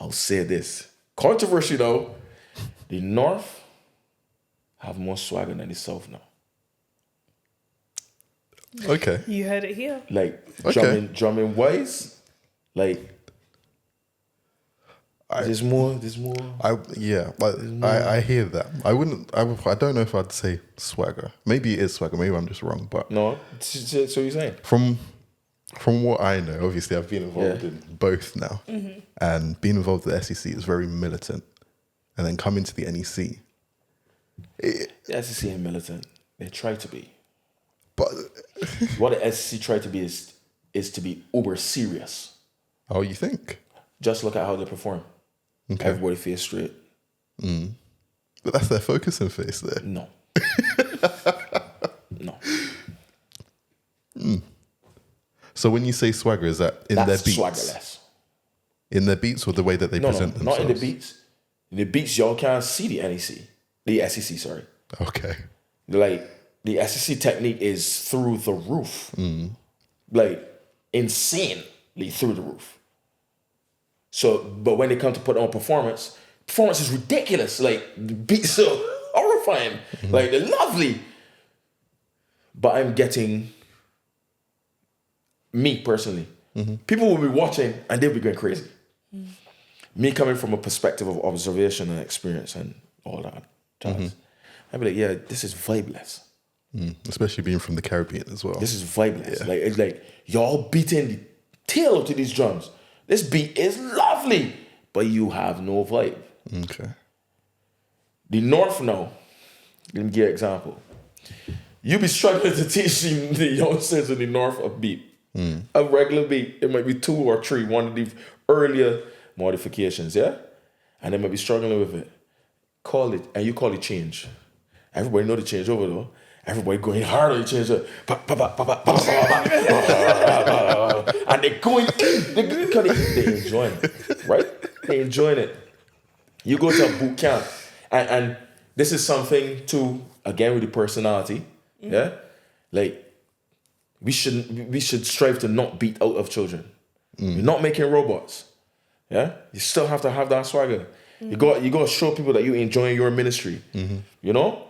I'll say this. Controversy though, the North have more swagger than the South now. Okay. You heard it here. Like Okay. drumming wise, like there's more. I hear that. I don't know if I'd say swagger. Maybe it is swagger. Maybe I'm just wrong. But No, so you're saying? from what I know, obviously I've been involved Yeah. in both now, and being involved with the SEC is very militant, and then coming to the NEC, The SEC and militant. They try to be. but What the SEC try to be is to be uber serious. oh, you think? Just look at how they perform. Okay. Everybody face straight. But that's their focus and face there. No. No. So when you say swagger, is that in That's their beats? swaggerless. In their beats or the way that they No, present not themselves? in the beats. In the beats, y'all can't see the NEC. The SEC, sorry. Okay. Like, the SEC technique is through the roof. Like, insanely through the roof. So, but when they come to put on performance is ridiculous. Like, the beats are horrifying. Like, they're lovely. But I'm getting, me personally, people will be watching and they'll be going crazy. Me coming from a perspective of observation and experience and all that jazz, I'd be like, yeah, this is vibeless. Especially being from the Caribbean as well. This is vibeless. Like, it's like y'all beating the tail to these drums. This beat is lovely, but you have no vibe. Okay. The North now, let me give you an example. You be struggling to teach the youngsters in the North a beat. A regular beat, it might be 2 or 3, one of the earlier modifications, yeah? And they might be struggling with it. Call it, and you call it change. Everybody know the change over though. Everybody going hard on the change. And they're going in. They're enjoying it, right? They're enjoying it. You go to a boot camp, and this is something to, again, with the personality, yeah? Like, we should strive to not beat out of children. You're not making robots. Yeah? You still have to have that swagger. You got to show people that you're enjoying your ministry. You know?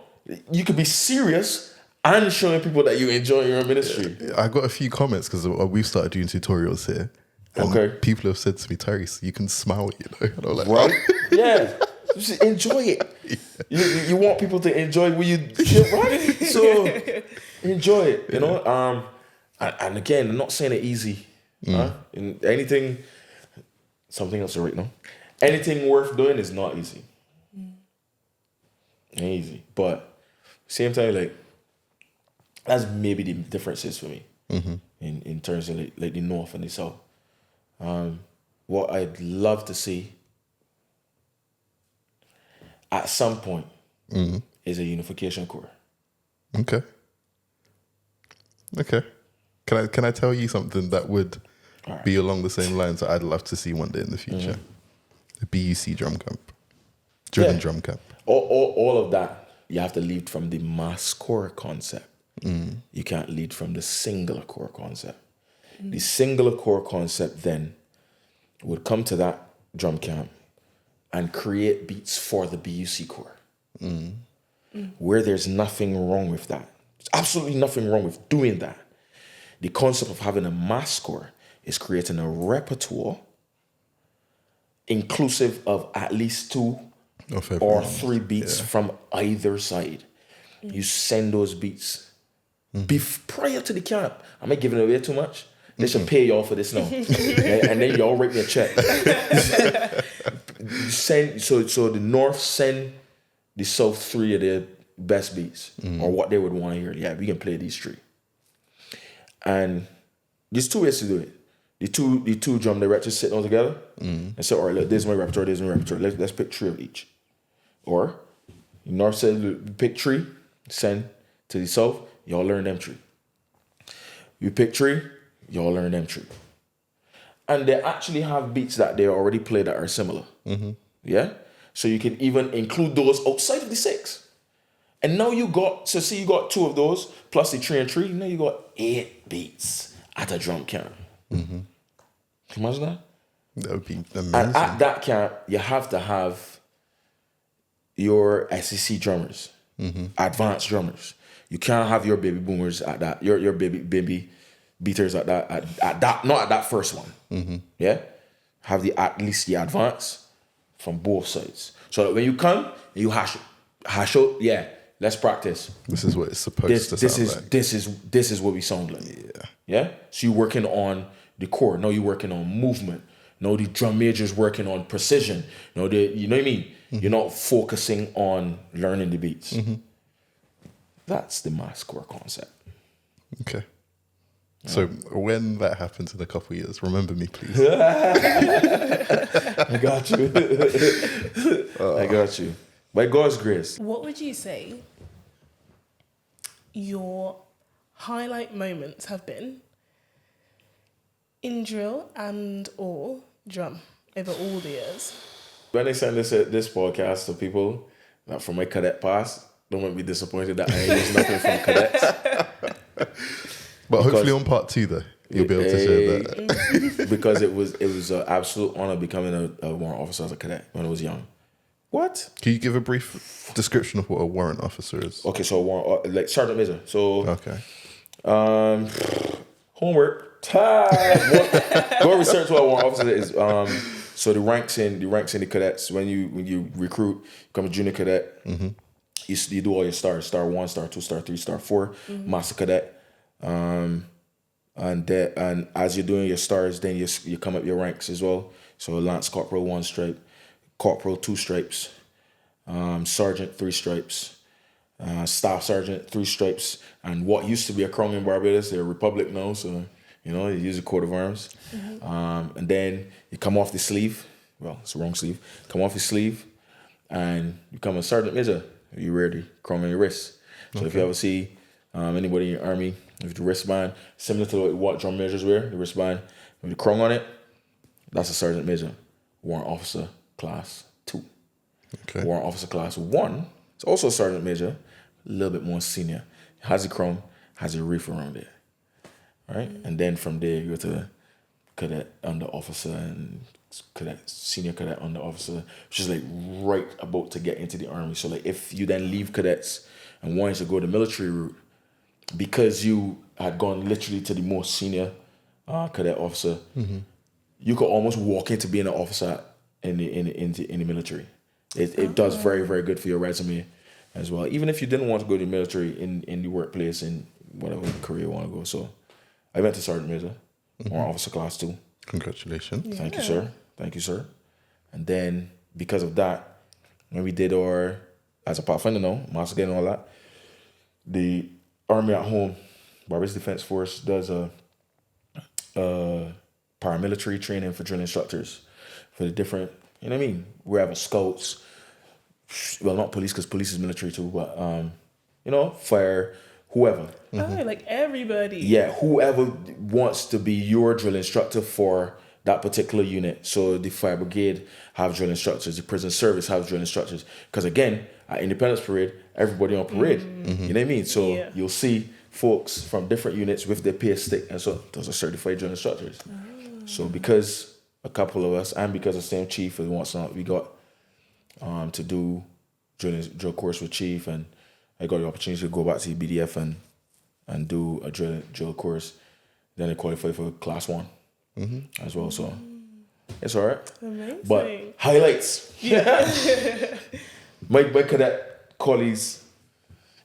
You could be serious and showing people that you enjoy your ministry. I got a few comments because we've started doing tutorials here. And Okay. people have said to me, Tyrese, you can smile, you know? And I'm like, Right? Yeah. Just enjoy it. You want people to enjoy what you do, right? So enjoy it, you know? And again, I'm not saying it easy. In anything, something else right now. Anything worth doing is not easy. Ain't easy. But same time, like, that's maybe the differences for me in terms of like the North and the South. What I'd love to see at some point is a unification core. Okay. Can I tell you something that would be along the same lines that I'd love to see one day in the future? The BUC drum camp. Driven drum camp. All of that, you have to lead from the mass core concept. You can't lead from the singular core concept. The singular core concept then would come to that drum camp and create beats for the BUC core. Where there's nothing wrong with that. There's absolutely nothing wrong with doing that. The concept of having a mass core is creating a repertoire inclusive of at least 2 Of or everyone. 3 beats from either side. You send those beats prior to the camp. Am I giving away too much? They should pay y'all for this now. And then y'all write me a check. So the North send the South 3 of their best beats or what they would want to hear. Yeah, we can play these 3. And there's 2 ways to do it. The two drum directors sitting all together and say, all right, look, this is my repertoire, this is my repertoire. Let's pick 3 of each. Or the North said, pick 3, send to the South, y'all learn them 3. You pick 3, y'all learn them 3. And they actually have beats that they already play that are similar. Yeah? So you can even include those outside of the 6. And now you got 2 of those, plus the 3 and 3, now you got 8 beats at a drum camp. Can you imagine that? That would be And amazing. at that camp, you have to have your SEC drummers, advanced drummers. You can't have your baby boomers at that, your baby beaters at that, not at that first one. Yeah? Have at least the advance from both sides. So that when you come, you hash out, yeah, let's practice. This is what it's supposed to sound like. This is what we sound like. Yeah. So you're working on the core. No, you're working on movement. No, the drum major's working on precision. No, you know what I mean? You're not focusing on learning the beats. That's the mass core concept. Okay. So when that happens in a couple of years, remember me, please. I got you. I got you. By God's grace. What would you say your highlight moments have been in drill and or drum over all the years? When they send this podcast to people that from my cadet past, don't want to be disappointed that I ain't used nothing from cadets. But hopefully on part 2, though, you'll be able to share that. Because it was an absolute honor becoming a warrant officer as a cadet when I was young. What? Can you give a brief description of what a warrant officer is? Okay, so warrant, like Sergeant Major. So Okay. Homework time. Go research what a warrant officer is. So the ranks in the cadets, when you recruit, become a junior cadet, you do all your stars: star 1, star 2, star 3, star 4, master cadet. And as you're doing your stars, then you come up your ranks as well. So Lance Corporal 1 stripe, Corporal 2 stripes, Sergeant 3 stripes, Staff Sergeant 3 stripes, and what used to be a crown in Barbados, they're a republic now, so you use a coat of arms. And then you come off the sleeve. Well, it's the wrong sleeve. Come off your sleeve, and you become a Sergeant Major. You wear the crown on your wrist. So if you ever see anybody in your army with the wristband, similar to what drum majors wear, the wristband with the crown on it, that's a Sergeant Major. Warrant Officer Class 2. Okay. Warrant Officer Class 1, it's also a Sergeant Major, a little bit more senior. Has a crown, has a reef around it. Right? And then from there, you go to cadet under officer and senior cadet under officer, which is like right about to get into the army. So like if you then leave cadets and wanted to go the military route, because you had gone literally to the most senior cadet officer, you could almost walk into being an officer in the military. It does very, very good for your resume as well. Even if you didn't want to go to the military in the workplace in whatever career you want to go. So I went to Sergeant Major, Warrant Officer Class 2. Congratulations. Thank you, sir. Thank you, sir. And then because of that, when we did our, as a Pathfinder now, Master Gate and all that, the Army at Home, Barbados Defense Force does a paramilitary training for drill instructors for the different, you know what I mean? We have a scouts, well, not police because police is military too, but, fire, whoever. Oh, like everybody. Yeah, whoever wants to be your drill instructor for that particular unit. So the fire brigade have drill instructors, the prison service have drill instructors. Because again, at Independence Parade, everybody on parade. You know what I mean? So you'll see folks from different units with their pay stick, and so those are certified drill instructors. So because a couple of us, and because the same chief and whatnot, we got to do drill course with chief, and I got the opportunity to go back to the BDF and do a drill course. Then I qualified for Class 1 as well. So it's all right. Amazing. But highlights. my cadet colleagues,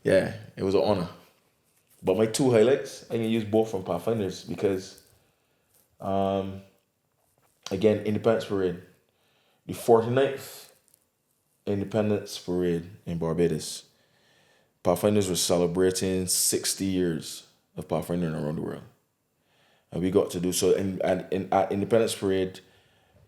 yeah, it was an honor. But my 2 highlights, I can use both from Pathfinders because, again, Independence Parade, the 49th Independence Parade in Barbados. Pathfinders were celebrating 60 years of pathfinding around the world. And we got to do so. At Independence Parade,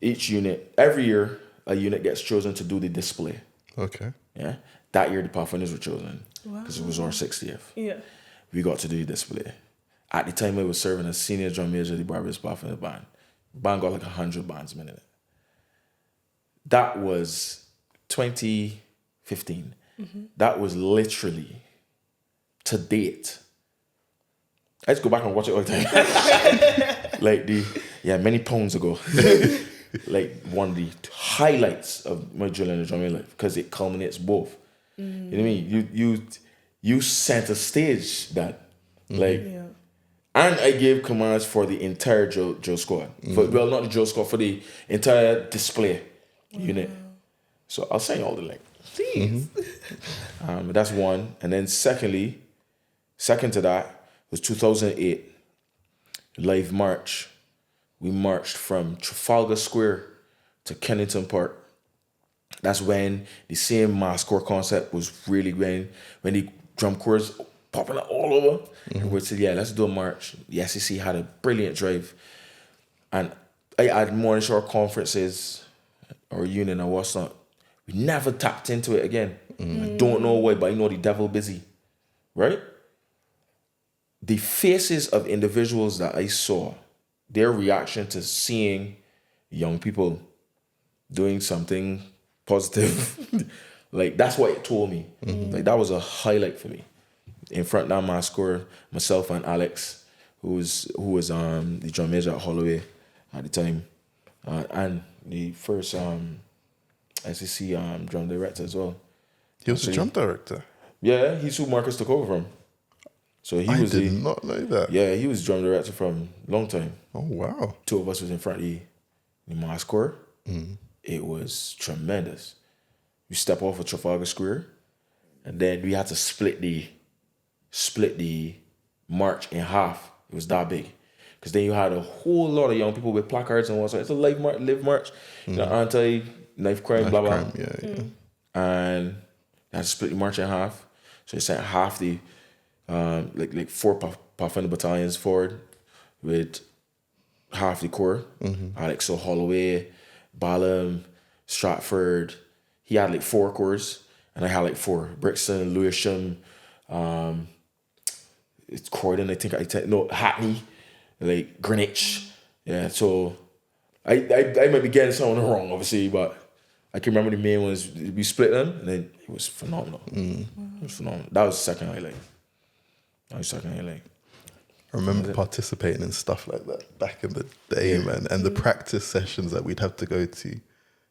every year, a unit gets chosen to do the display. Okay. Yeah. That year, the Pathfinders were chosen because it was our 60th. Yeah. We got to do the display. At the time, I was serving as senior drum major of the Barbados Pathfinder Band. Band got like 100 bands a minute. That was 2015. That was literally, to date, I just go back and watch it all the time. Like many pounds ago. like one of the highlights of my drilling and drumming life because it culminates both. You know what I mean? You center stage that, like, Yeah. and I gave commands for the entire drill squad. Well, not the drill squad, for the entire display unit. So I'll send you all the link. Please. That's one. And then second to that was 2008, live march. We marched from Trafalgar Square to Kennington Park. That's when the same mass corps concept was really when the drum corps popping up all over. And we said, yeah, let's do a march. The SEC had a brilliant drive. And I had morning short conferences or union and what's not. We never tapped into it again. I don't know why, but I know the devil busy. Right? The faces of individuals that I saw, their reaction to seeing young people doing something positive, like that's what it told me. Like that was a highlight for me. In front of my score, myself and Alex, who was the drum major at Holloway at the time, and the first SEC drum director as well. He was the drum director. Yeah, he's who Marcus took over from. So he I was did not know that. yeah, he was drum director from long time. Oh wow. Two of us was in front of the mass corps. It was tremendous. We step off of Trafalgar Square, and then we had to split the march in half. It was that big, because then you had a whole lot of young people with placards and what's it's a live march, you know, anti-knife crime, blah blah. Crime, yeah. And they had to split the march in half. So they sent half the like 4 Pathfinder battalions forward with half the corps. Alex so Holloway, Balham, Stratford. He had like 4 corps, and I had like 4. Brixton, Lewisham, it's Croydon, Hackney, like Greenwich. Yeah, so I might be getting some of them wrong, obviously, but I can remember the main ones. We split them, and then it was phenomenal. It was phenomenal. That was the second highlight. I remember participating in stuff like that back in the day, man. And the practice sessions that we'd have to go to,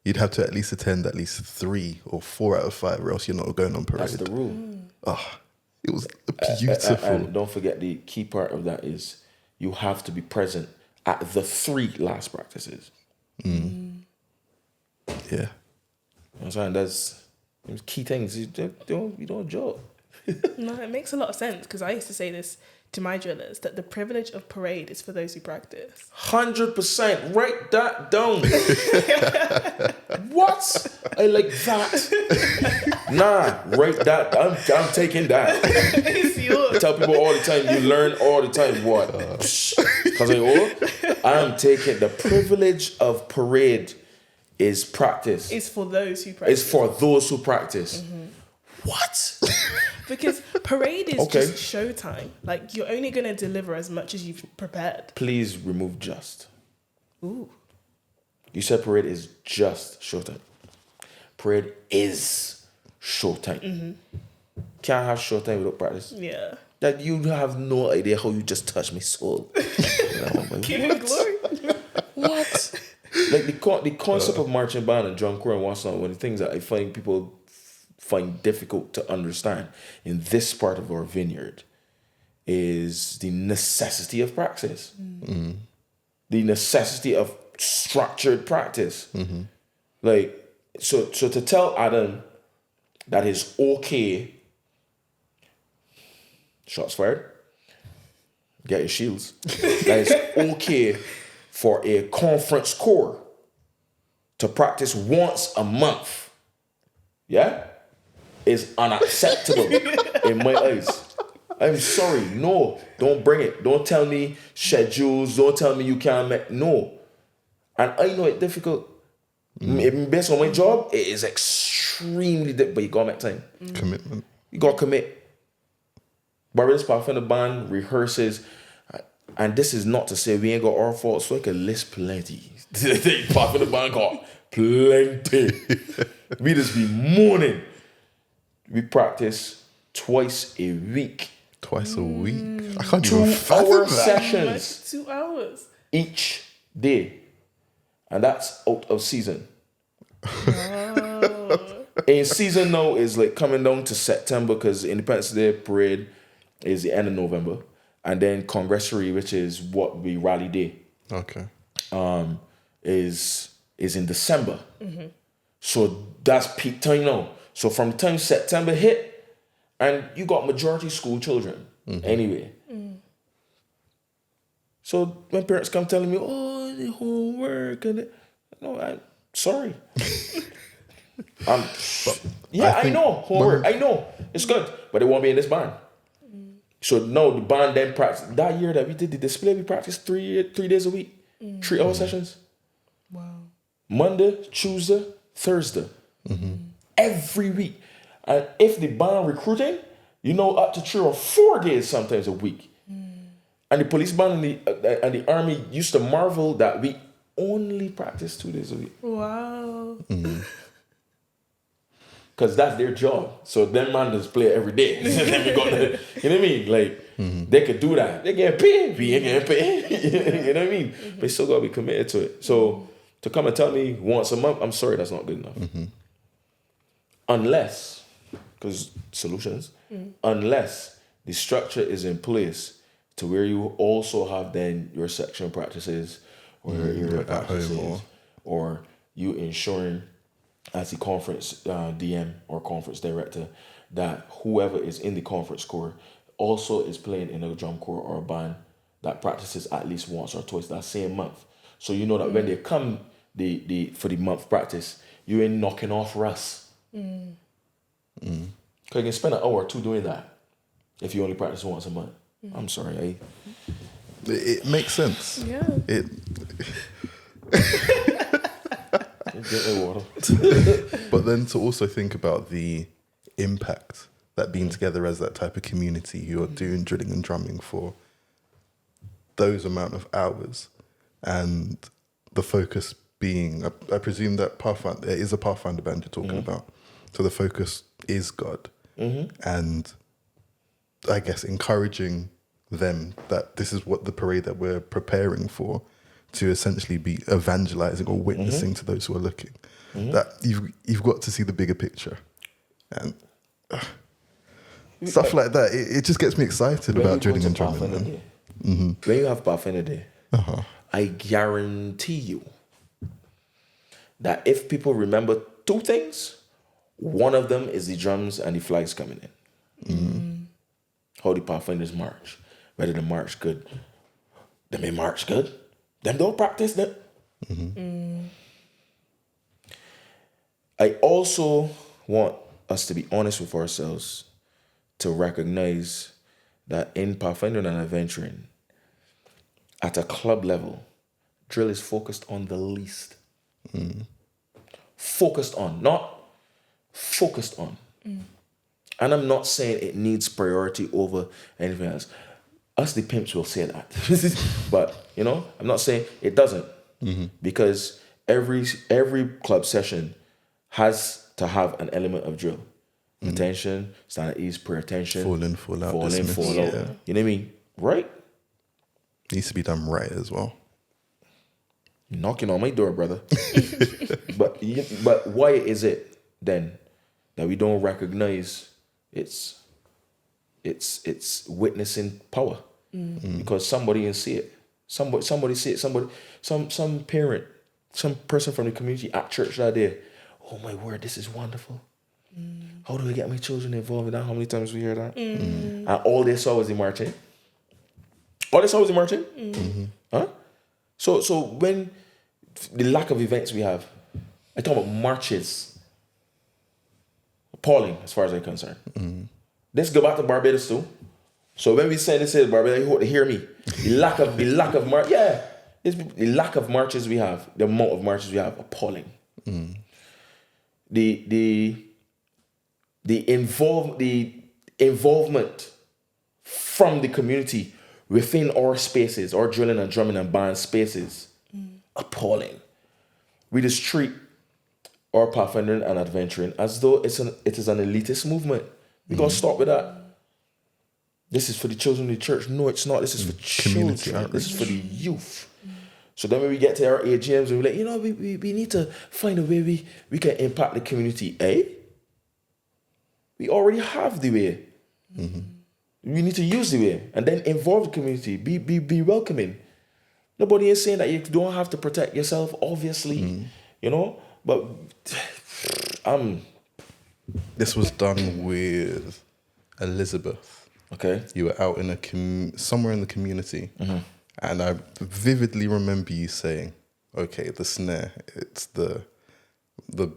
you'd have to at least attend at least 3 or 4 out of 5, or else you're not going on parade. That's the rule. Oh, it was beautiful. And don't forget, the key part of that is you have to be present at the 3 last practices. Yeah. You know what I'm saying? That's key things. You don't joke. No, it makes a lot of sense, because I used to say this to my drillers, that the privilege of parade is for those who practice. 100%. Write that down. What? I like that. Nah, write that. I'm taking that. It's yours. I tell people all the time, you learn all the time. What? Because I'm taking the privilege of parade is practice. It's for those who practice. It's for those who practice. What? Because parade is just showtime. Like, you're only going to deliver as much as you've prepared. Please remove just. Ooh. You said parade is just showtime. Parade is showtime. Can't have showtime without practice. Yeah. That you have no idea how you just touched my soul. Give him glory. What? Like the concept of marching band and drum corps and what's not, one of the things that I find people find difficult to understand in this part of our vineyard is the necessity of practice. The necessity of structured practice. Like, so to tell Adam that is okay, shots fired, get your shields, that is okay for a conference corps to practice once a month, yeah, is unacceptable in my eyes. I'm sorry, no, don't bring it. Don't tell me schedules, don't tell me you can't make, no. And I know it's difficult. Based on my job, it is extremely difficult, but you gotta make time. Commitment. You gotta commit. Barbados Pathfinder Band rehearses, and this is not to say we ain't got our faults, so I can list plenty. Pathfinder Band got plenty. We just be mourning. We practice twice a week. Twice a week. I can't 2 even fathom hour that. sessions Like 2 hours. each day. and that's out of season. In season now is like coming down to September because Independence Day parade is the end of November, and then Congressory, which is what we Rally Day, Okay. is in December. So that's peak time now. So from the time September hit, and you got majority school children anyway. So when parents come telling me, "Oh, the homework," and no, I'm sorry. I know homework. I know it's good, but it won't be in this band. So no, the band then practice that year that we did the display. We practiced 3 days a week, 3-hour sessions. Wow. Monday, Tuesday, Thursday, every week. And if the band recruiting, up to 3 or 4 days sometimes a week. And the police band and the army used to marvel that we only practice 2 days a week. Wow. Because that's their job. So them man just play every day. Then we got you know what I mean? Like, they could do that. They get paid. We ain't getting paid. You know what I mean? But you still got to be committed to it. So to come and tell me once a month, I'm sorry, that's not good enough. Unless, because solutions, unless the structure is in place to where you also have then your section practices or your at home practices or you ensuring as the conference DM or conference director that whoever is in the conference corps also is playing in a drum corps or a band that practices at least once or twice that same month. So you know that when they come for the month practice, you ain't knocking off Russ. Because you can spend an hour or two doing that if you only practice once a month. I'm sorry, It makes sense. Yeah. Get the water. But then to also think about the impact that being together as that type of community, you're doing drilling and drumming for those amount of hours, and the focus being, I presume that Pathfinder, it is a Pathfinder band you're talking about, so the focus is God, and I guess encouraging them that this is what the parade that we're preparing for, to essentially be evangelizing or witnessing to those who are looking. That you've got to see the bigger picture, and stuff like that. It just gets me excited about drilling and drumming. Man. When you have Pathfinder Day, I guarantee you that if people remember two things, one of them is the drums and the flags coming in. How the Pathfinders march, whether they march good, they may march good. Them don't practice that. I also want us to be honest with ourselves to recognize that in Pathfinding and adventuring, at a club level, drill is focused on the least. Focused on, not focused on. And I'm not saying it needs priority over anything else. Us, the pimps, will say that. But, I'm not saying it doesn't. Because every club session has to have an element of drill. Attention, stand at ease, prayer attention. Fall in, fall out. Fall in, dismiss. fall out. Yeah. You know what I mean? Right? Needs to be done right as well. You're knocking on my door, brother. But why is it then that we don't recognize its witnessing power? Because somebody can see it. Somebody see it. Some parent, some person from the community at church that day. Oh my word, this is wonderful. How do we get my children involved in that? How many times we hear that? And all they saw was the marching. All they saw was the marching. Huh? So when the lack of events we have, I talk about marches. Appalling as far as I'm concerned. Let's go back to Barbados too. So when we say this is Barbados, you hope to hear me. The lack of march, it's the lack of marches we have, the amount of marches we have, appalling. The involvement from the community within our spaces, our drilling and drumming and band spaces, appalling. We just treat our pathfinding and adventuring as though it is an elitist movement. We gotta stop with that. This is for the children of the church. No, it's not. This is for Community children. outreach. This is for the youth. So then when we get to our AGMs, we're like, we need to find a way we can impact the community. We already have the way. We need to use the way and then involve the community. Be welcoming. Nobody is saying that you don't have to protect yourself, obviously, but This was done with Elizabeth. Okay. You were out in somewhere in the community, and I vividly remember you saying, "Okay, the snare, it's the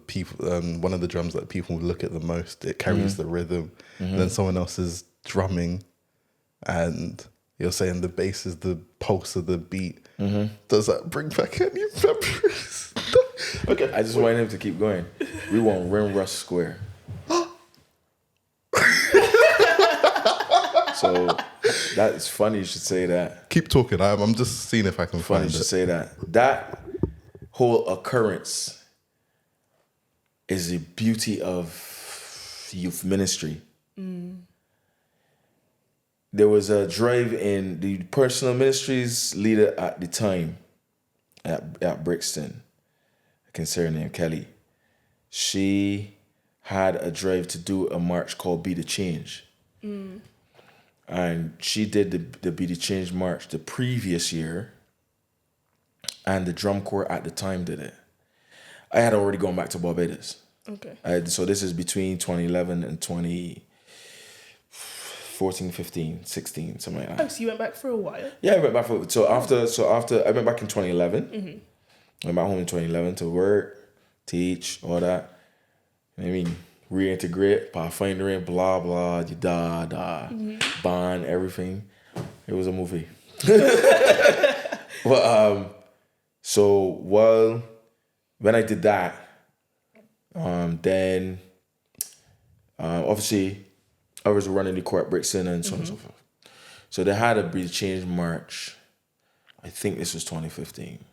people, one of the drums that people look at the most. It carries the rhythm. And then someone else is drumming, and you're saying the bass is the pulse of the beat. Does that bring back any memories?" Okay, I just want him to keep going. We want Rimrush Square. So that's funny you should say that. Keep talking. I'm just seeing if I can Funny find you should it. say that. That whole occurrence is the beauty of youth ministry. There was a drive in the personal ministries leader at the time at Brixton, I can say her name, Kelly. She had a drive to do a march called Be the Change. And she did the Be the Change march the previous year, and the drum corps at the time did it. I had already gone back to Barbados. Okay. So this is between 2011 and 2014, 15, 16, something like that. Oh, so you went back for a while? Yeah, I went back after I went back in 2011. I went back home in 2011 to work, teach, all that. I mean, reintegrate, pathfindering, blah blah, bond, everything. It was a movie. But so when I did that, then obviously I was running the court at Brixton and so on and so forth. So they had a Be the Change march. I think this was 2015.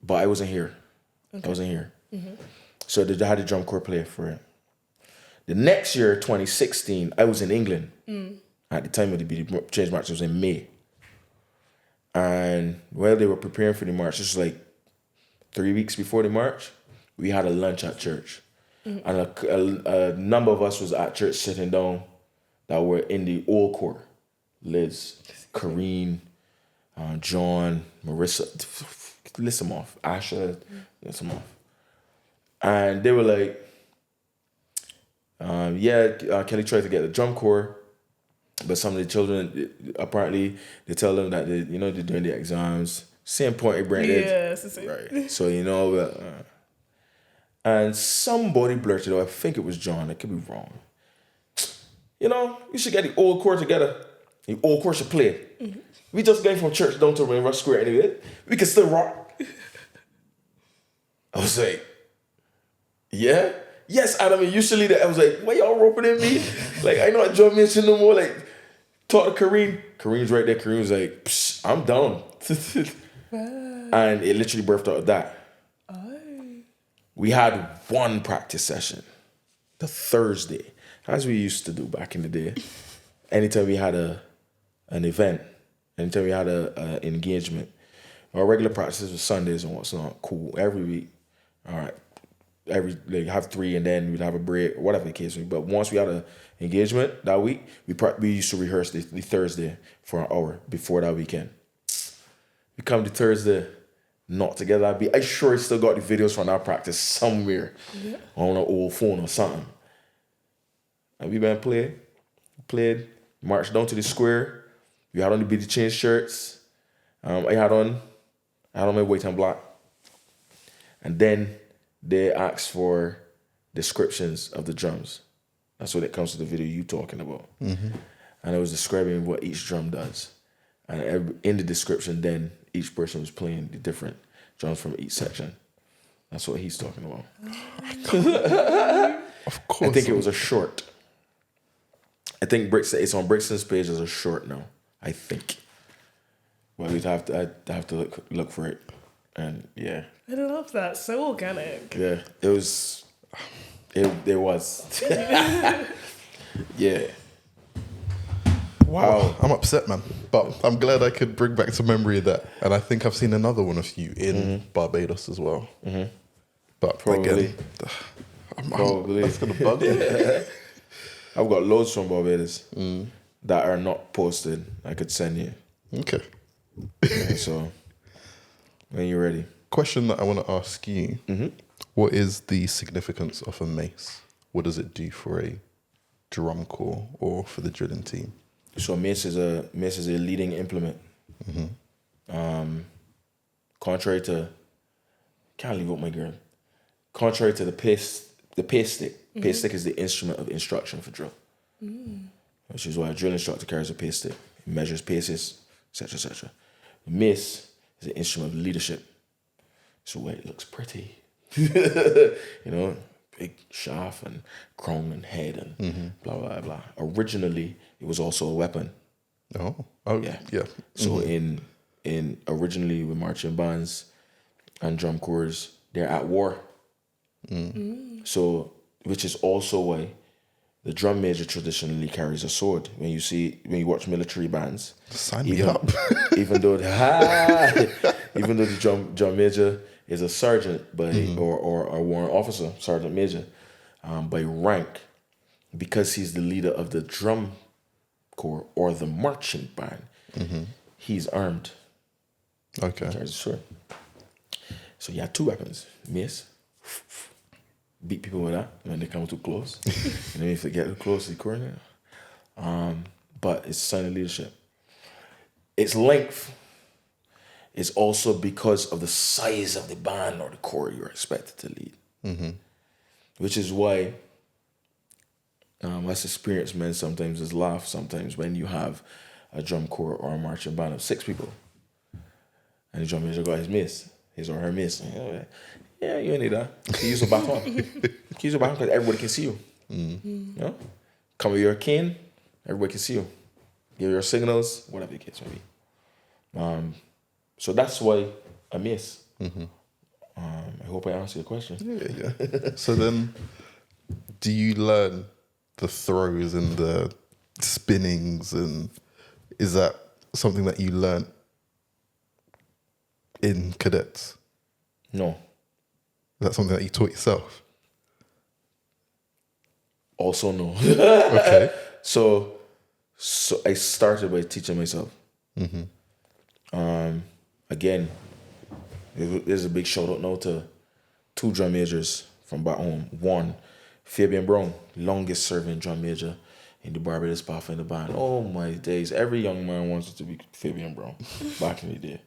But I wasn't here. Okay. I wasn't here. So they had a drum corps player for it. The next year, 2016, I was in England. At the time of the Be the Change march, it was in May. And while they were preparing for the march, this was like 3 weeks before the march, we had a lunch at church. And a number of us was at church sitting down that were in the old corps. Liz, Kareen, John, Marissa, list them off. Asha, list them off. And they were like, Kelly tried to get the drum corps, but some of the children, apparently, they tell them that they're doing the exams. Same point at Brent did. Yes. Right. So, and somebody blurted out, I think it was John, I could be wrong. You should get the old corps together. The old corps should play. We just going from church down to Rimrush Square anyway. We can still rock. I was like, yeah? Yes, Adam, and usually I was like, why y'all roping at me? Like, I know I drum mention no more. Like, talk to Kareem. Kareem's right there. Kareem was like, I'm down. And it literally birthed out of that. We had one practice session, the Thursday, as we used to do back in the day. Anytime we had an event, anytime we had an engagement, our regular practices was Sundays and what's not. Cool. Every week. All right. Have 3 and then we'd have a break, whatever the case may be. But once we had an engagement that week, we used to rehearse the Thursday for an hour before that weekend. We come to Thursday, not together. I sure still got the videos from our practice somewhere on an old phone or something. And we went played, marched down to the square. We had on the Be the Change shirts. I had on my white and black. And then they asked for descriptions of the drums. That's when it comes to the video you talking about. And I was describing what each drum does. And in the description, then each person was playing the different drums from each section. That's what he's talking about. Of course. I think it was a short. I think it's on Brixton's page as a short now. I think. Well, I'd have to look for it. And yeah. I love that. So organic. Yeah. It was. It was. Yeah. Wow. I'm upset, man. But I'm glad I could bring back to memory that. And I think I've seen another one of you in Barbados as well. But Probably. again, Probably. that's going to bug me. I've got loads from Barbados that are not posted. I could send you. Okay. Yeah, so when you're ready. Question that I want to ask you. What is the significance of a mace? What does it do for a drum corps or for the drilling team? So mace is a leading implement. Contrary to, can't leave out my girl. Contrary to the pace stick. Pace stick is the instrument of instruction for drill, which is why a drill instructor carries a pace stick. It measures paces, etc., etc. The mace is an instrument of leadership. So where it looks pretty, big shaft and crown and head and blah blah blah. Originally, it was also a weapon. Oh, Yeah. yeah. So in originally with marching bands and drum corps, they're at war. So, which is also why the drum major traditionally carries a sword. When you watch military bands, Sign me up. even though the drum major is a sergeant or a warrant officer, sergeant major, by rank, because he's the leader of the drum corps or the marching band, he's armed. Okay. Carries a sword. So you have two weapons: mace, beat people with that when they come too close, and then if they get too close, they corner. But it's a sign of leadership. Its length is also because of the size of the band or the corps you're expected to lead. Which is why us experienced men sometimes just laugh sometimes when you have a drum corps or a marching band of 6 people and the drum major got his or her mace. Yeah, you need that. You can use a baton. You can use a baton because everybody can see you. You know? Come with your cane, everybody can see you. Give your signals, whatever the case may be. So that's why a mace. I hope I answered your question. Yeah. So then, do you learn the throws and the spinnings, and is that something that you learn in cadets? No. Is that something that you taught yourself? Also no. Okay. So I started by teaching myself. Again, there's a big shout out now to 2 drum majors from back home. One, Fabian Brown, longest serving drum major in the Barbados Pathfinder band. Oh my days, every young man wanted to be Fabian Brown back in the day.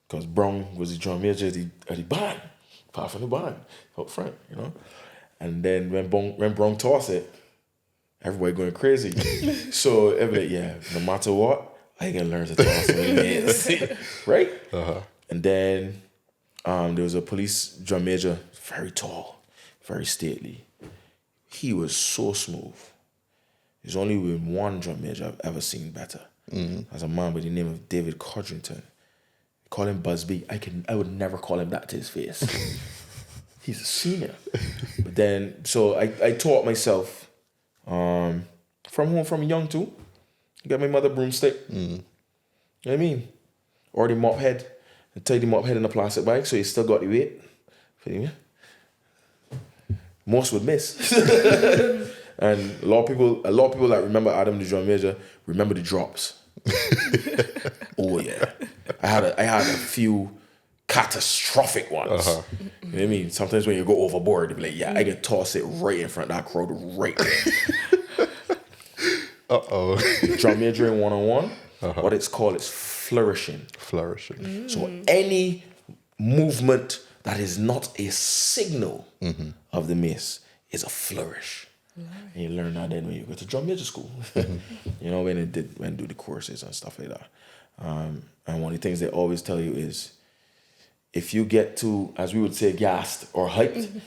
Because Brown was the drum major of the band, Pathfinder band, up front, And then when Brown tossed it, everybody going crazy. So everybody, yeah, no matter what, I can learn to toss with hands, right? And then there was a police drum major, very tall, very stately. He was so smooth. There's only been one drum major I've ever seen better. As a man by the name of David Codrington. Call him Buzz B. I would never call him that to his face. He's a senior. But then, so I taught myself from home, from young too. Got my mother broomstick. You know what I mean? Or the mop head. I tie the mop head in a plastic bag so you still got the weight. Most would miss. And a lot of people that remember Adam the drum major remember the drops. Oh yeah. I had a few catastrophic ones. You know what I mean? Sometimes when you go overboard, they be like, yeah, I can toss it right in front of that crowd right there. Drum majoring 101, what it's called is flourishing. Flourishing. So any movement that is not a signal of the mace is a flourish. And you learn that then when you go to drum major school. When do the courses and stuff like that. And one of the things they always tell you is, if you get too, as we would say, gassed or hyped,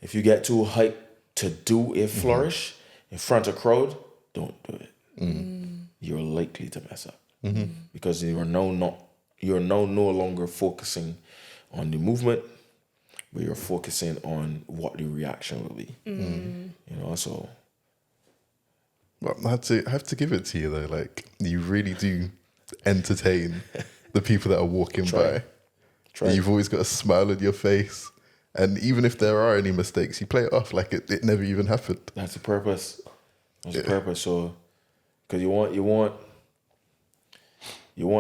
if you get too hyped to do a flourish in front of a crowd, don't do it. You're likely to mess up because you're now no longer focusing on the movement, but you're focusing on what the reaction will be. So Well, I have to give it to you though. Like, you really do entertain the people that are walking by. Try. And you've always got a smile on your face. And even if there are any mistakes, you play it off like it never even happened. That's the purpose. That's the purpose. So, because you want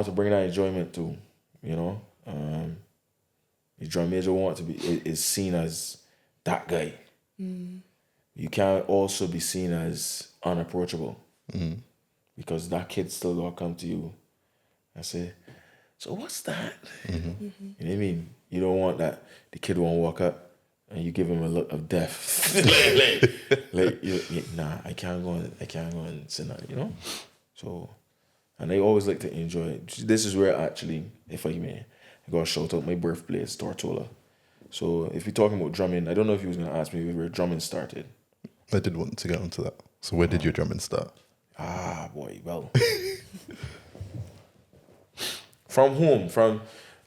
to bring that enjoyment to, you know. The drum major want to be is seen as that guy. You can't also be seen as unapproachable, because that kid still gonna come to you and say, "So what's that?" You know what I mean? You don't want that. The kid won't walk up and you give him a look of death. Nah, I can't go and say that, you know? So, and I always like to enjoy it. This is where actually, if I may, I gotta shout out my birthplace, Tortola. So if you're talking about drumming, I don't know if you was gonna ask me where drumming started. I did want to get onto that. So where did your drumming start? Ah, boy, well. From home,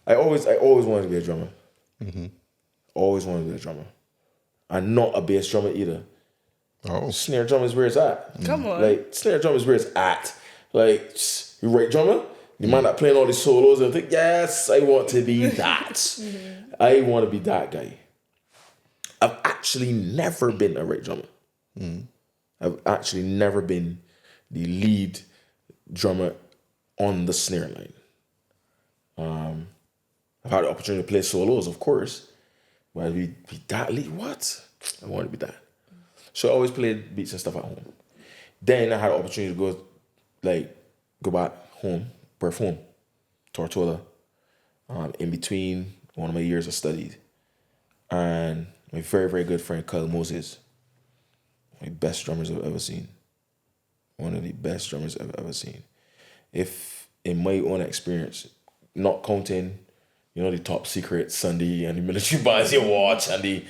I always wanted to be a drummer. Always wanted to be a drummer. And not a bass drummer either. Oh. Snare drum is where it's at. Come on. Like, snare drum is where it's at. Like, you right drummer, the man that playing all these solos and think, yes, I want to be that. I want to be that guy. I've actually never been a right drummer. I've actually never been the lead drummer on the snare line. I've had the opportunity to play solos, of course, but I'd be that lead. What? I want to be that. So I always played beats and stuff at home. Then I had the opportunity to go back home, birth home, Tortola, in between one of my years of studies. And my very, very good friend, Kyle Moses, my best drummers I've ever seen. One of the best drummers I've ever seen. If in my own experience, not counting, you know, the Top Secret Sunday and the military bands you watch and the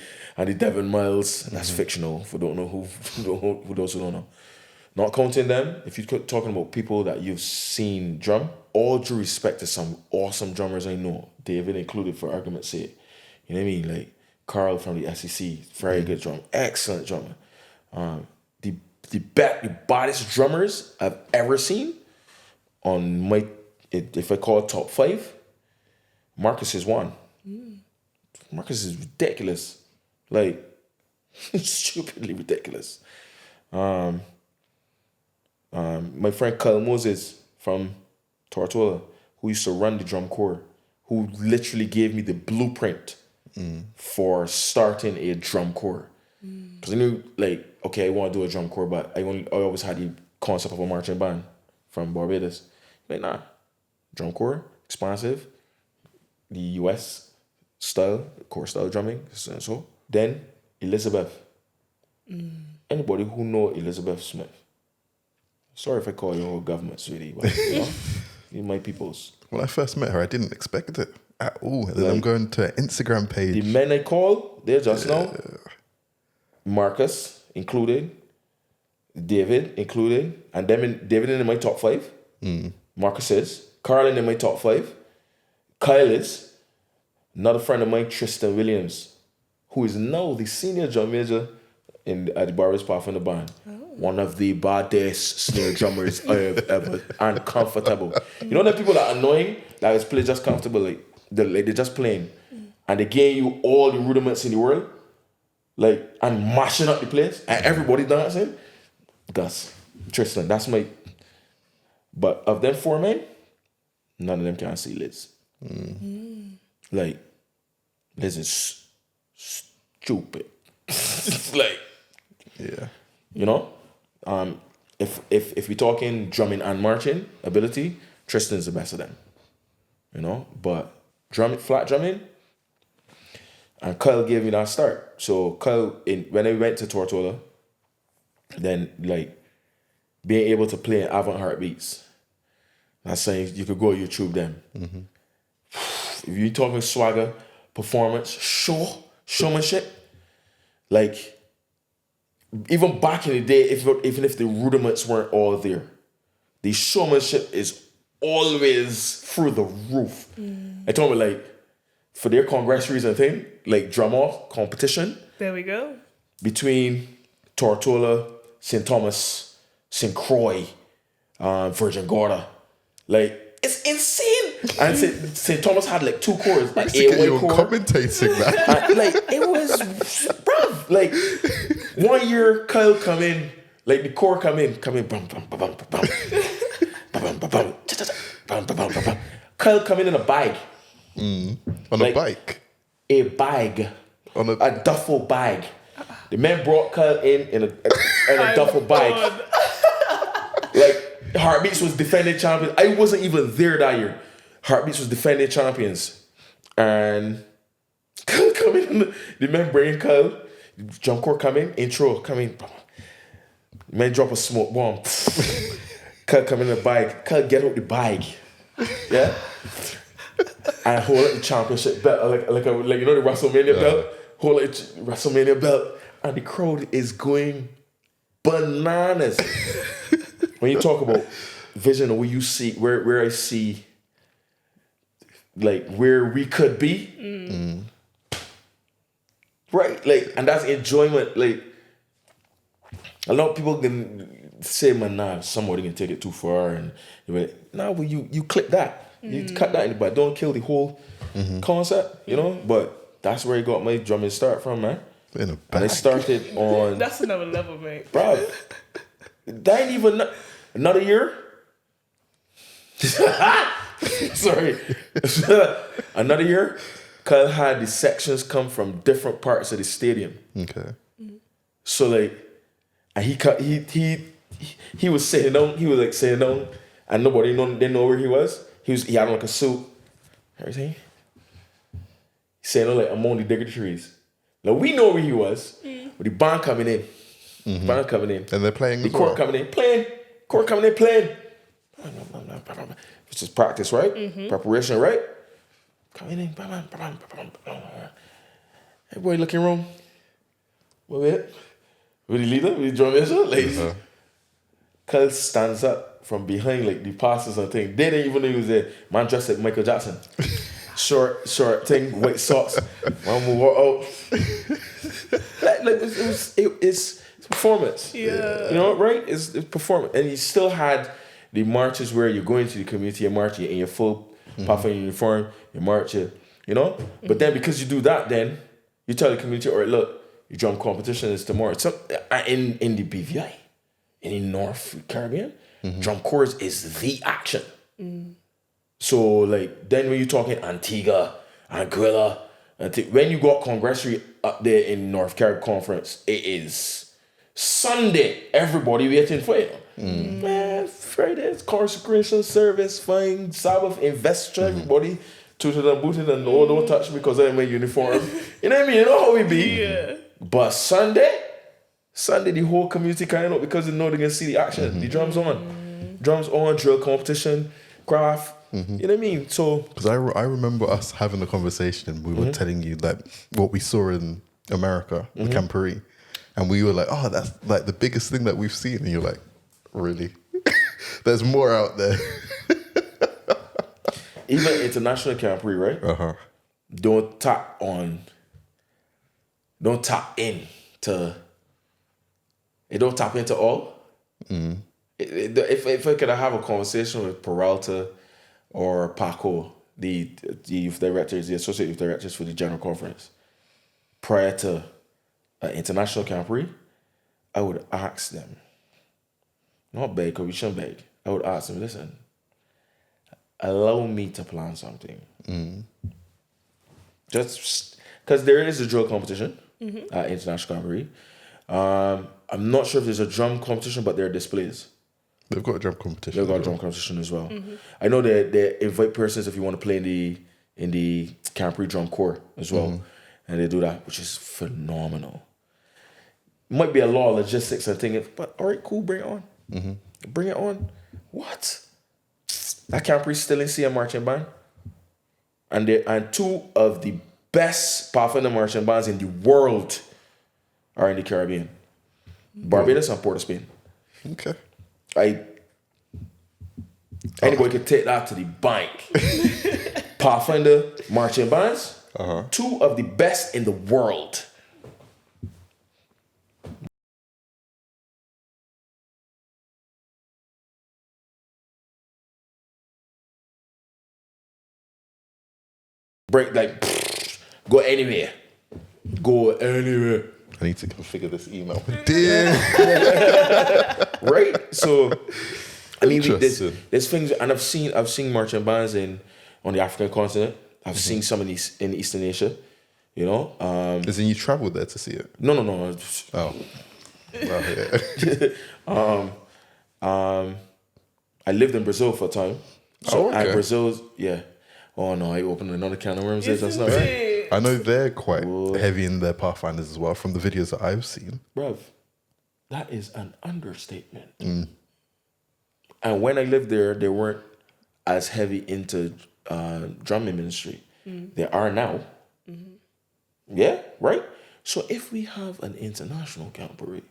Devin Miles, that's fictional for those who don't know. Not counting them, if you're talking about people that you've seen drum, all due respect to some awesome drummers I know, David included for argument's sake. You know what I mean? Like Carl from the SEC, very good drummer, excellent drummer. The baddest drummers I've ever seen on my, if I call it top 5, Marcus is one. Marcus is ridiculous. Like, stupidly ridiculous. My friend Kyle Moses from Tortola, who used to run the drum corps, who literally gave me the blueprint for starting a drum corps. Because I knew, like, okay, I want to do a drum corps, but I always had the concept of a marching band from Barbados. Like, nah, drum corps, expansive, the US style, core style drumming, so. Then Elizabeth. Anybody who know Elizabeth Smith? Sorry if I call you whole government, sweetie, but you know, you my peoples. When I first met her, I didn't expect it at all. And then I'm going to her Instagram page. The men I call, they're just now. Marcus included, David included, and David in my top 5. Marcus is. Carlin in my top 5. Kyle is. Another friend of mine, Tristan Williams, who is now the senior drum major at the Barbados Path in the band. One of the baddest snare drummers I have ever, and comfortable. You know the people that are annoying, that is play just comfortable, like they're just playing, and they give you all the rudiments in the world, like, and mashing up the place, and everybody dancing. Gus, Tristan, that's my. But of them 4 men, none of them can see Liz. Like, Liz is stupid. Like, Yeah. you know, if we're talking drumming and marching ability, Tristan's the best of them. You know, but flat drumming, and Kyle gave me that start. So Kyle, when I went to Tortola, then like being able to play in avant-garde beats, that's saying you could go YouTube them. If you're talking swagger, performance, showmanship, like. Even back in the day, even if the rudiments weren't all there, the showmanship is always through the roof. I told me, like, for their congresseries and thing, like drum off competition. There we go. Between Tortola, St. Thomas, St. Croix, Virgin Gorda. Like, it's insane. And St. Thomas had like 2 cores, like You A1 were core. commentating that. And, like, it was, bruv. Like, one year, Kyle come in, like the core come in, bum, bum, bum, bum, bum, bum, bum, bum, bum, bum, bum, bum, bum. Kyle come in a bag. On Like- a bike. A bag. On a A duffel bag. The men brought Kyle in a duffel bag. Like, Heartbeats was defending champions. I wasn't even there that year. Heartbeats was defending champions. And Kyle come in, the men bring Kyle, jump core come in, intro, come in. Men drop a smoke bomb. Kyle come in the bag. Kyle get out the bag. Yeah? And hold up the championship belt, like you know the WrestleMania belt? Hold up the WrestleMania belt. And the crowd is going bananas. When you talk about vision, where you see, where I see, like, where we could be. Right? Like, and that's enjoyment. Like, a lot of people can say, man, nah, somebody can take it too far. And you're like, nah, well, you clip that. You cut that in, but don't kill the whole concept, you know? But that's where I got my drumming start from, man. in a And I bag. started on, That's another level, mate. bro, that ain't even another year. Sorry. Another year, Kyle had the sections come from different parts of the stadium. Okay. So like, and he was sitting down. He was like sitting down, and nobody didn't know where he was. He had on like a suit, everything. He's sitting on like among the dignitaries. Now we know where he was, but the band coming in, band coming in, And they're playing the as court well. coming in, playing, court coming in, playing. Which is practice, right? Preparation, right? Coming in, everybody looking around. Wait. With the leader, with the drum major, like, Kyle stands up from behind, like, the passes and thing. They didn't even know he was there. Man dressed like Michael Jackson. Short thing, white socks. Man will walk out. It's performance. Yeah. You know, right? It's performance. And he still had the marches where you're going to the community, you march in your full puffin uniform, you march it, you know? But then because you do that, then you tell the community, all right, look, your drum competition is tomorrow. So in the BVI, in the North Caribbean, drum corps is the action. So like then when you're talking Antigua, Anguilla, when you got Congressery up there in North Caribbean Conference, it is Sunday. Everybody waiting for it. Man, Friday it's consecration service, fine, Sabbath, investiture, everybody tooted and booted and no, don't touch me because I'm in uniform. You know what I mean? You know how we be. Yeah. But Sunday, the whole community kind of because they know they're gonna see the action. The drums on. Drums on, drill competition, craft. You know what I mean? So Because I remember us having a conversation. We were telling you like what we saw in America, the Camporee, and we were like, "Oh, that's like the biggest thing that we've seen." And you're like, "Really? There's more out there." even international Camporee, right? Don't tap into all. If I could have a conversation with Peralta or Paco, the youth directors, the associate youth directors for the general conference, prior to international Camporee, I would ask them, not beg, because we shouldn't beg. I would ask them, listen, allow me to plan something. Just because there is a drill competition at international Camporee. I'm not sure if there's a drum competition, but there are displays. They've got a drum competition. They've got a drum competition as well. I know they invite persons if you want to play in the Camporee drum corps as well, and they do that, which is phenomenal. Might be a lot of logistics and things, but all right, cool, bring it on. Bring it on. What? That Camporee still in CM marching band, and two of the best Pathfinder marching bands in the world are in the Caribbean, Barbados and Port of Spain. Okay. Anybody could take that to the bank. Pathfinder marching bands, two of the best in the world. break like go anywhere. Go anywhere. I need to configure this email. Dear. Right? So I mean Interesting. there's things, and I've seen marching bands on the African continent. I've seen some in Eastern Asia, you know. As in you traveled there to see it? No. Oh. Well, yeah. I lived in Brazil for a time. Oh, okay. And Brazil's, yeah. Oh no, I opened another can of worms. That's not right. I know they're quite heavy in their Pathfinders as well from the videos that I've seen. Bruv, that is an understatement. And when I lived there, they weren't as heavy into drumming ministry. They are now. Yeah, right? So if we have an international camp parade,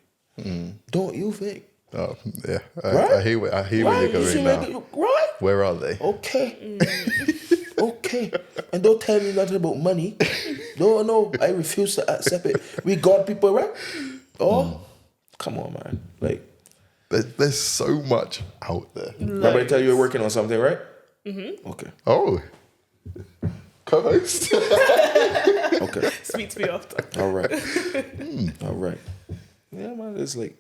don't you think? Oh, yeah. Right? I hear where you're going now. Right? Where are they? Okay. Okay. And don't tell me nothing about money. No, I refuse to accept it. We got people, right? Oh, come on, man. Like, There's so much out there. remember I tell you you're working on something, right? Okay. Oh. Co-host? Okay. Speak to me after. All right. All right. Yeah, man. It's like,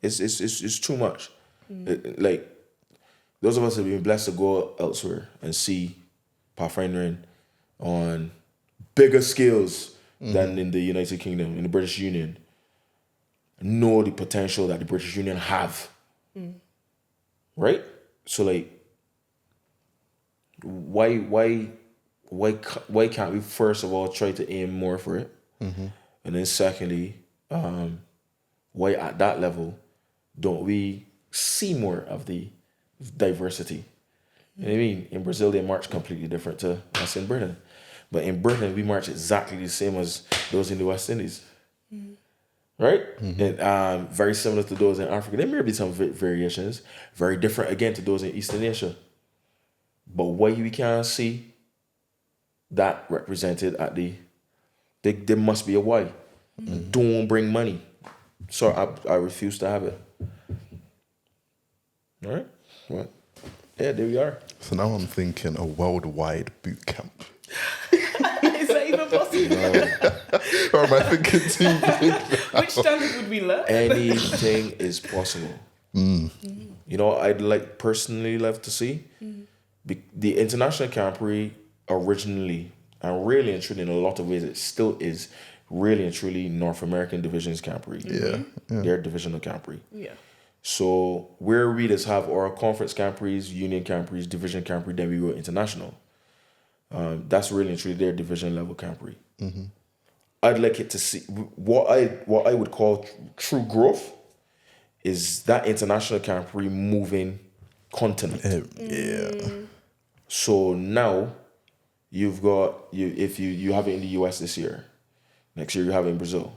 it's too much. Like, those of us have been blessed to go elsewhere and see pathfinding on bigger scales than in the United Kingdom, in the British Union, know the potential that the British Union have. Right? So like, why can't we first of all try to aim more for it? And then secondly, why at that level don't we see more of the diversity? You know what I mean? In Brazil, they march completely different to us in Britain. But in Britain, we march exactly the same as those in the West Indies. Right? And very similar to those in Africa. There may be some variations, very different again to those in Eastern Asia. But why we can't see that represented at there must be a why. Don't bring money. So I refuse to have it. All right? Well, yeah, there we are. So now I'm thinking a worldwide boot camp. Is that even possible? Or am I thinking too big? Which standard would we learn? Anything is possible. You know, I'd personally love to see the International Camporee originally, and really and truly in a lot of ways it still is really and truly North American Division's Camporee. Yeah. Their divisional Camporee. Yeah. So where we just have our conference camporees, union camporees, division camporee, then we go international. That's really and truly their division level camporee. I'd like it to see what I would call true growth is that international camporee moving continent. Yeah. So now you've got if you have it in the US this year, next year you have it in Brazil.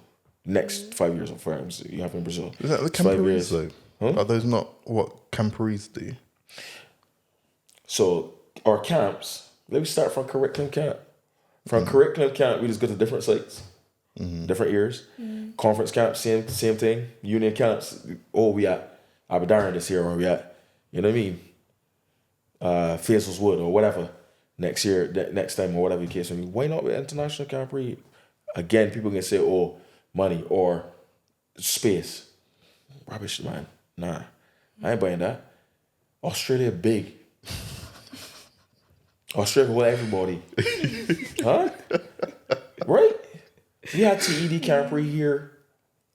Next 5 years of firms you have in Brazil. Is that the 5 camporees though? Huh? Are those not what camporees do? So our camps, let me start from curriculum camp. From curriculum camp, we just go to different sites, different years. Conference camp, same thing. Union camps, we at Aberdeen this year, or we at, you know what I mean? Faisals Wood or whatever. Next year, next time or whatever the case may be. Why not with international camporee? Again, people can say, oh, money or space. Rubbish, man. Nah, I ain't buying that. Australia big. Australia for everybody. Huh? Right? We had TED Camporee here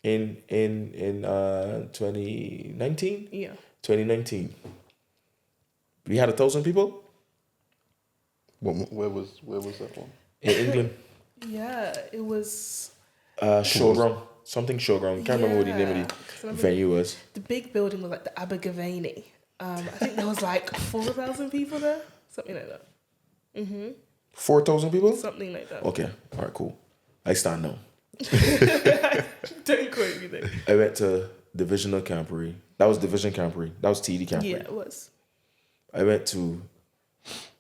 in 2019. Yeah. 2019. We had 1,000 people Where was that one? in England. Yeah, it was Showground. Something Showground. Can't remember what the name of the venue was. the big building was like the Abergavenny. I think there was like 4,000 people there, something like that. 4,000 people? Something like that. Okay. All right, cool. I stand now. Don't quote me though. I went to Divisional Camporee. That was Division Camporee. That was TED Camporee. Yeah, it was. I went to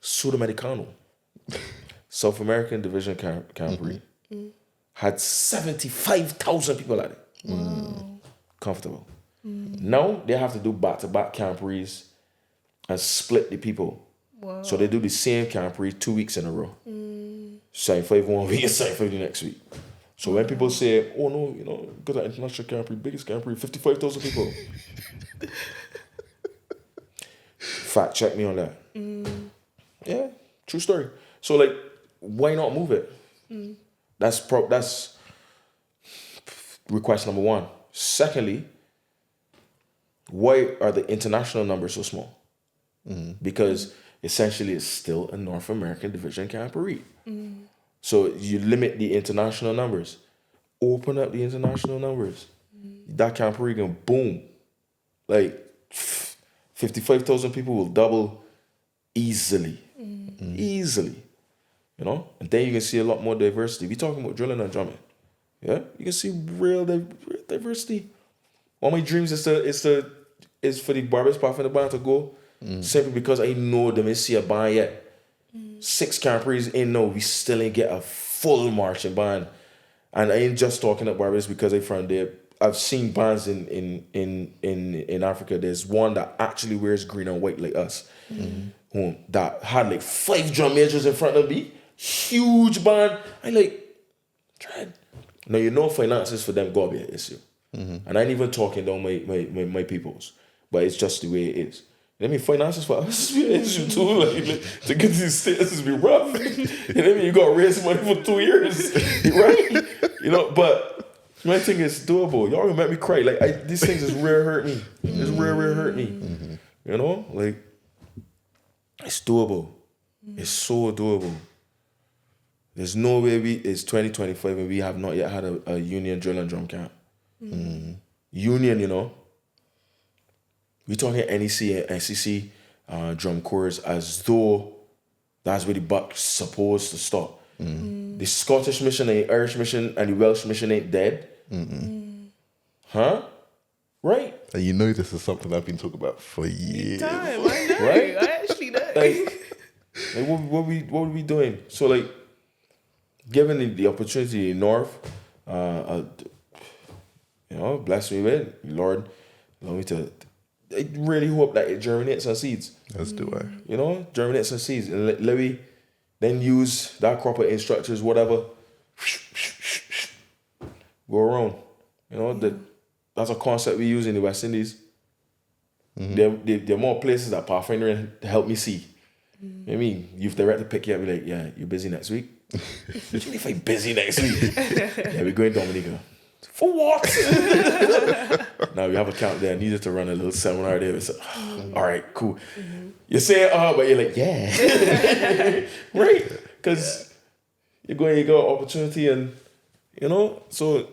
Sudamericano, South American Division Camporee. Had 75,000 people at it. Comfortable. Now they have to do back-to-back camporees and split the people. Wow. So they do the same camporee 2 weeks in a row. 75 one week and 75 the next week. So when people say, oh no, you know, because the International Grand Prix, biggest Grand Prix, 55,000 people. Fact check me on that. Yeah, true story. So like, why not move it? That's request number one. Secondly, why are the international numbers so small? Because essentially it's still a North American division Grand Prix. So you limit the international numbers. Open up the international numbers. That Grand Prix can boom. Like 55,000 people will double easily. Easily. You know? And then you can see a lot more diversity. We're talking about drilling and drumming. Yeah? You can see real diversity. One of my dreams is for the Barbados Path and the band to go. Simply because I know them and see a band yet. 6 Grand Prix in now, we still ain't get a full marching band. And I ain't just talking about Barbados because I'm from there. I've seen bands in Africa. There's one that actually wears green and white like us. That had like 5 drum majors in front of me. Huge band. I like, Dread. Now you know finances for them gotta be an issue. And I ain't even talking down my peoples. But it's just the way it is. I mean, finances for us be an issue too. Like, to get these statuses be rough. You know what I mean? You gotta raise money for 2 years. Right? You know, but my thing is doable. Y'all gonna make me cry. Like these things is rare hurt me. It's rare hurt me. You know? Like it's doable. It's so doable. There's no way it's 2025 and we have not yet had a union drill and drum camp. Union, you know. We talking NEC and SEC drum corps as though that's where the buck's supposed to stop. The Scottish mission and the Irish mission and the Welsh mission ain't dead. Huh? Right? And you know this is something I've been talking about for years. I know. Right? I actually know. Like what are we doing? So like, given the opportunity in North, you know, bless me with it, Lord, allow me to. I really hope that it germinates and seeds. As do I. You know, germinates and seeds. And let me then use that crop of instructors, whatever, go around. You know, that's a concept we use in the West Indies. There are more places that Pathfinder help me see. You know what I mean? You've directed to pick you up, be like, yeah, you're busy next week. What do you mean if I'm busy next week? Yeah, we're going Dominica. For what? Now we have a camp there. I needed to run a little seminar there. So, all right, cool. You say but you're like, yeah. Right? Because you got opportunity and, you know, so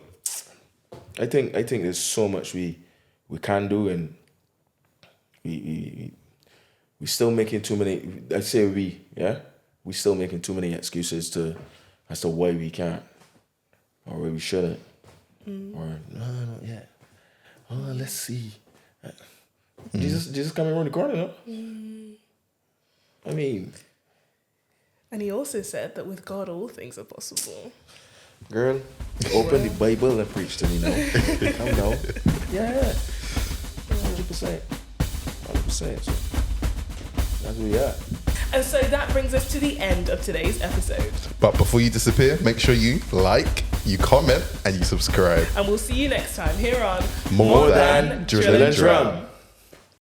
I think there's so much we can do and we still making too many, I say we still making too many excuses as to why we can't or why we shouldn't. Or no, yeah. Oh, let's see. Jesus coming around the corner, no? I mean, And he also said that with God all things are possible. girl, open the Bible and preach to me now. Come now. Yeah. 100%. 100%. So that's where we are. And so that brings us to the end of today's episode. But before you disappear, make sure you like, you comment, and you subscribe. And we'll see you next time here on More Than Drill and Drum.